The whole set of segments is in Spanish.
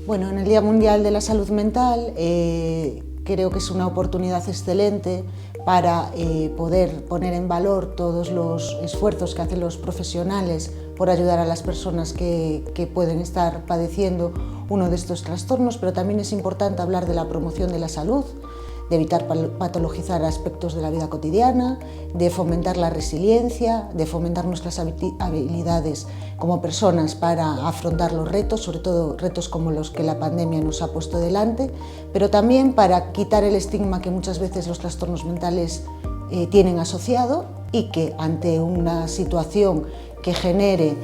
Bueno, en el Día Mundial de la Salud Mental creo que es una oportunidad excelente para poder poner en valor todos los esfuerzos que hacen los profesionales por ayudar a las personas que pueden estar padeciendo uno de estos trastornos, pero también es importante hablar de la promoción de la salud, de evitar patologizar aspectos de la vida cotidiana, de fomentar la resiliencia, de fomentar nuestras habilidades como personas para afrontar los retos, sobre todo retos como los que la pandemia nos ha puesto delante, pero también para quitar el estigma que muchas veces los trastornos mentales tienen asociado y que ante una situación que genere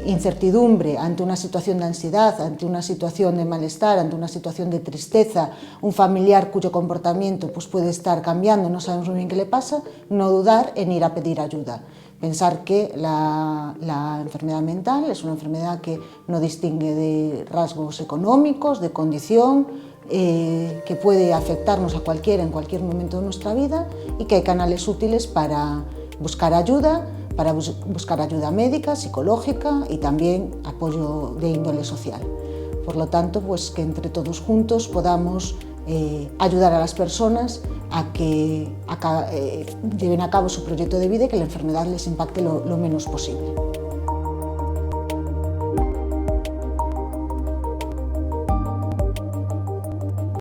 incertidumbre, ante una situación de ansiedad, ante una situación de malestar, ante una situación de tristeza, un familiar cuyo comportamiento puede estar cambiando, no sabemos muy bien qué le pasa, no dudar en ir a pedir ayuda. Pensar que la enfermedad mental es una enfermedad que no distingue de rasgos económicos, de condición, que puede afectarnos a cualquiera en cualquier momento de nuestra vida y que hay canales útiles para buscar ayuda médica, psicológica y también apoyo de índole social. Por lo tanto, pues que entre todos juntos podamos ayudar a las personas a que lleven a cabo su proyecto de vida y que la enfermedad les impacte lo menos posible.